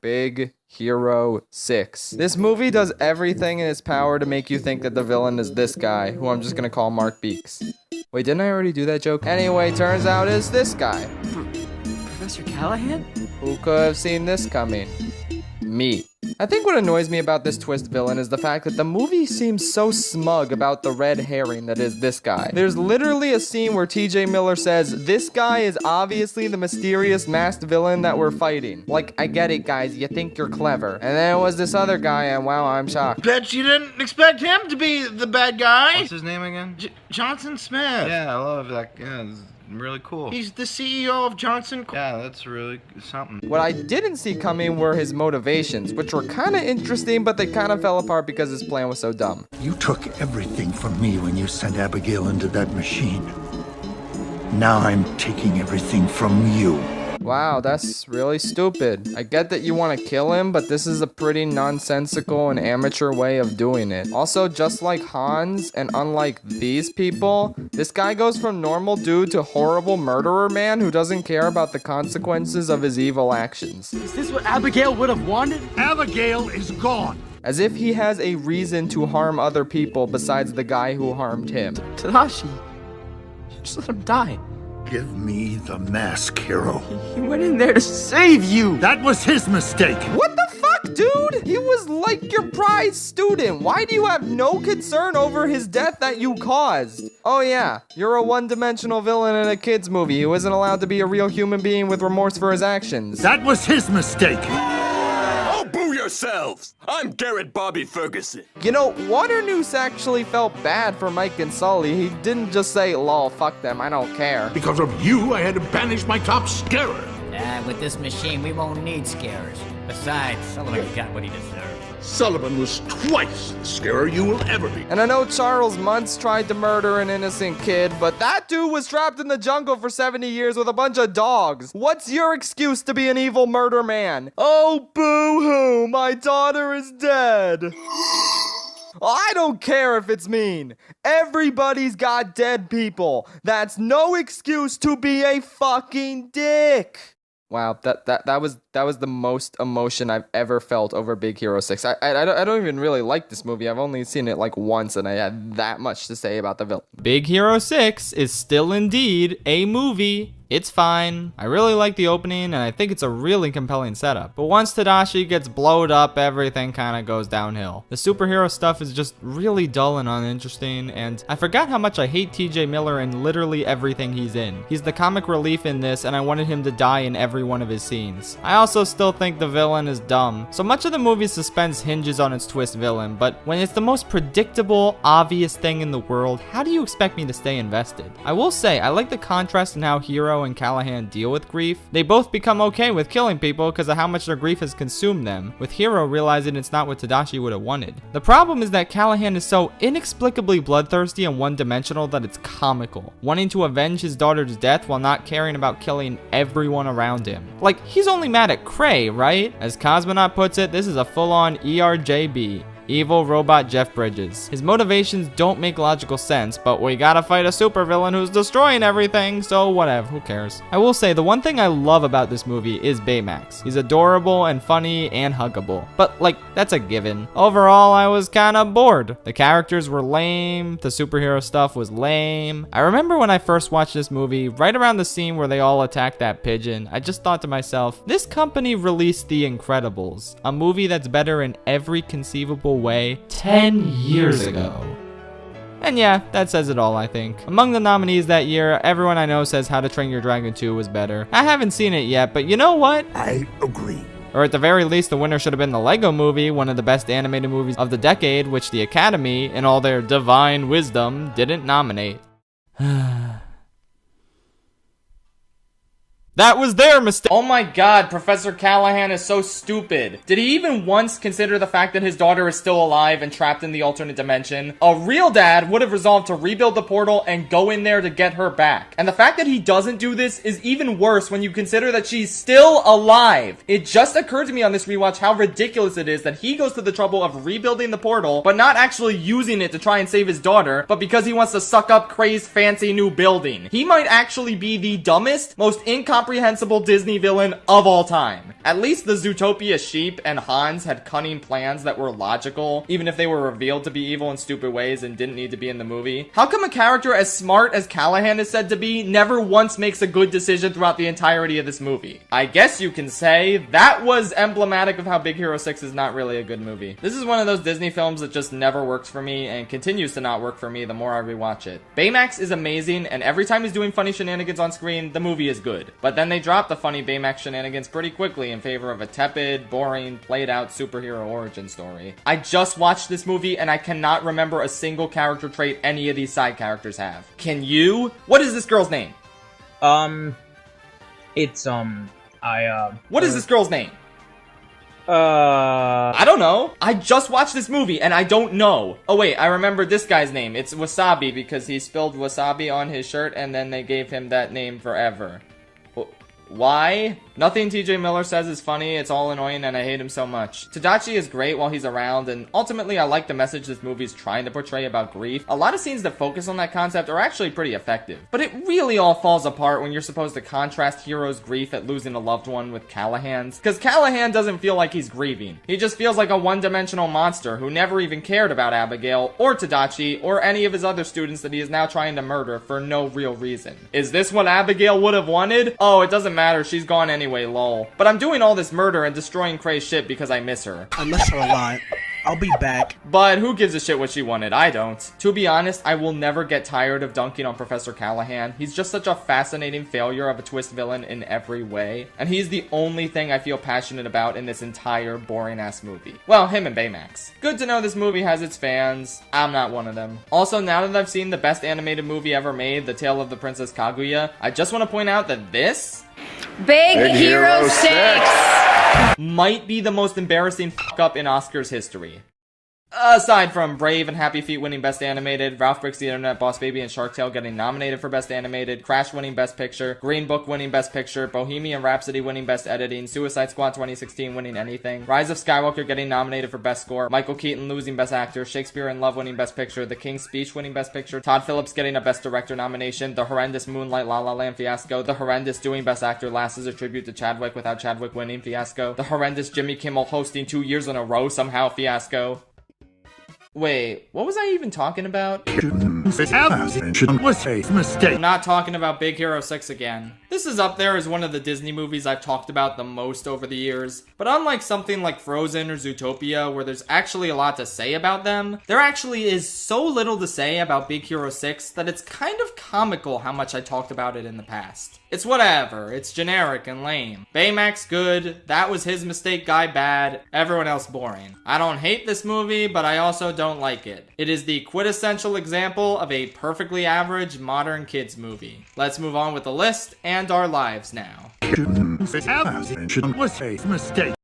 Big Hero 6. This movie does everything in its power to make you think that the villain is this guy, who I'm just gonna call Mark Beeks. Wait, didn't I already do that joke? Anyway, turns out it's this guy. Professor Callahan? Who could have seen this coming? Me. I think what annoys me about this twist villain is the fact that the movie seems so smug about the red herring that is this guy. There's literally a scene where TJ Miller says, this guy is obviously the mysterious masked villain that we're fighting. Like, I get it, guys, you think you're clever. And then it was this other guy, and wow, I'm shocked. Bet you didn't expect him to be the bad guy. What's his name again? Johnson Smith. Yeah, I love that. Yeah, it's really cool. He's the CEO of Johnson. Yeah, that's really something. What I didn't see coming were his motivations, which were kind of interesting, but they kind of fell apart because his plan was so dumb. You took everything from me when you sent Abigail into that machine. Now I'm taking everything from you. Wow, that's really stupid. I get that you want to kill him, but this is a pretty nonsensical and amateur way of doing it. Also, just like Hans, and unlike these people, this guy goes from normal dude to horrible murderer man who doesn't care about the consequences of his evil actions. Is this what Abigail would have wanted? Abigail is gone. As if he has a reason to harm other people besides the guy who harmed him. Tadashi. Just let him die. Give me the mask, hero. He went in there to save you. That was his mistake. What the fuck, dude? He was like your prize student. Why do you have no concern over his death that you caused? Oh yeah, you're a one-dimensional villain in a kid's movie who isn't allowed to be a real human being with remorse for his actions. That was his mistake. Boo yourselves! I'm Garrett Bobby Ferguson. You know, Waternoose actually felt bad for Mike and Sully. He didn't just say, lol, fuck them, I don't care. Because of you, I had to banish my top scarer. With this machine, we won't need scarers. Besides, Sullivan got what he deserved. Sullivan was twice the scarer you will ever be. And I know Charles Muntz tried to murder an innocent kid, but that dude was trapped in the jungle for 70 years with a bunch of dogs. What's your excuse to be an evil murder man? Oh, boo-hoo, my daughter is dead. I don't care if it's mean. Everybody's got dead people. That's no excuse to be a fucking dick. Wow, that was the most emotion I've ever felt over Big Hero 6. I don't even really like this movie. I've only seen it like once, and I had that much to say about the villain. Big Hero 6 is still indeed a movie. It's fine. I really like the opening, and I think it's a really compelling setup. But once Tadashi gets blowed up, everything kind of goes downhill. The superhero stuff is just really dull and uninteresting, and I forgot how much I hate TJ Miller in literally everything he's in. He's the comic relief in this, and I wanted him to die in every one of his scenes. I also still think the villain is dumb. So much of the movie's suspense hinges on its twist villain, but when it's the most predictable, obvious thing in the world, how do you expect me to stay invested? I will say, I like the contrast in how Hero and Callahan deal with grief. They both become okay with killing people because of how much their grief has consumed them, with Hero realizing it's not what Tadashi would have wanted. The problem is that Callahan is so inexplicably bloodthirsty and one-dimensional that it's comical, wanting to avenge his daughter's death while not caring about killing everyone around him. Like, he's only mad at Cray, right? As Cosmonaut puts it, this is a full-on ERJB. Evil robot Jeff Bridges. His motivations don't make logical sense, but we gotta fight a supervillain who's destroying everything, so whatever, who cares? I will say, the one thing I love about this movie is Baymax. He's adorable and funny and huggable, but like, that's a given. Overall, I was kinda bored. The characters were lame, the superhero stuff was lame. I remember when I first watched this movie, right around the scene where they all attacked that pigeon, I just thought to myself, this company released The Incredibles, a movie that's better in every conceivable way 10 years ago. And yeah, that says it all, I think. Among the nominees that year, everyone I know says How to Train Your Dragon 2 was better. I haven't seen it yet, but you know what? I agree. Or at the very least, the winner should have been the Lego Movie, one of the best animated movies of the decade, which the Academy, in all their divine wisdom, didn't nominate. That was their mistake. Oh my god, Professor Callahan is so stupid. Did he even once consider the fact that his daughter is still alive and trapped in the alternate dimension? A real dad would have resolved to rebuild the portal and go in there to get her back. And the fact that he doesn't do this is even worse when you consider that she's still alive. It just occurred to me on this rewatch how ridiculous it is that he goes to the trouble of rebuilding the portal, but not actually using it to try and save his daughter, but because he wants to suck up Cray's fancy new building. He might actually be the dumbest, most incompetent incomprehensible Disney villain of all time. At least the Zootopia sheep and Hans had cunning plans that were logical, even if they were revealed to be evil in stupid ways and didn't need to be in the movie. How come a character as smart as Callahan is said to be never once makes a good decision throughout the entirety of this movie? I guess you can say that was emblematic of how Big Hero 6 is not really a good movie. This is one of those Disney films that just never works for me and continues to not work for me the more I rewatch it. Baymax is amazing, and every time he's doing funny shenanigans on screen, the movie is good. But then they drop the funny Baymax shenanigans pretty quickly in favor of a tepid, boring, played-out superhero origin story. I just watched this movie and I cannot remember a single character trait any of these side characters have. Can you? What is this girl's name? What is this girl's name? I don't know. I just watched this movie and I don't know. Oh wait, I remember this guy's name. It's Wasabi because he spilled wasabi on his shirt and then they gave him that name forever. Why? Nothing TJ Miller says is funny, it's all annoying, and I hate him so much. Tadachi is great while he's around, and ultimately I like the message this movie is trying to portray about grief. A lot of scenes that focus on that concept are actually pretty effective. But it really all falls apart when you're supposed to contrast Hero's grief at losing a loved one with Callahan's. Because Callahan doesn't feel like he's grieving. He just feels like a one-dimensional monster who never even cared about Abigail, or Tadachi, or any of his other students that he is now trying to murder for no real reason. Is this what Abigail would have wanted? Oh, it doesn't matter, she's gone anyway, lol. But I'm doing all this murder and destroying Cray's shit because I miss her. I miss her a lot. I'll be back. But who gives a shit what she wanted? I don't. To be honest, I will never get tired of dunking on Professor Callahan. He's just such a fascinating failure of a twist villain in every way. And he's the only thing I feel passionate about in this entire boring-ass movie. Well, him and Baymax. Good to know this movie has its fans. I'm not one of them. Also, now that I've seen the best animated movie ever made, The Tale of the Princess Kaguya, I just want to point out that this Big Hero 6 might be the most embarrassing fuck-up in Oscars history. Aside from Brave and Happy Feet winning Best Animated, Ralph Breaks the Internet, Boss Baby, and Shark Tale getting nominated for Best Animated, Crash winning Best Picture, Green Book winning Best Picture, Bohemian Rhapsody winning Best Editing, Suicide Squad 2016 winning Anything, Rise of Skywalker getting nominated for Best Score, Michael Keaton losing Best Actor, Shakespeare in Love winning Best Picture, The King's Speech winning Best Picture, Todd Phillips getting a Best Director nomination, the horrendous Moonlight La La Land fiasco, the horrendous Doing Best Actor Last as a Tribute to Chadwick without Chadwick winning fiasco, the horrendous Jimmy Kimmel hosting 2 years in a row somehow fiasco. Wait, what was I even talking about? Was a mistake. I'm not talking about Big Hero 6 again. This is up there as one of the Disney movies I've talked about the most over the years. But unlike something like Frozen or Zootopia, where there's actually a lot to say about them, there actually is so little to say about Big Hero 6 that it's kind of comical how much I talked about it in the past. It's whatever, it's generic and lame. Baymax good, that was his mistake guy bad, everyone else boring. I don't hate this movie, but I also don't like it. It is the quintessential example of a perfectly average modern kids movie. Let's move on with the list and our lives now. Was a mistake.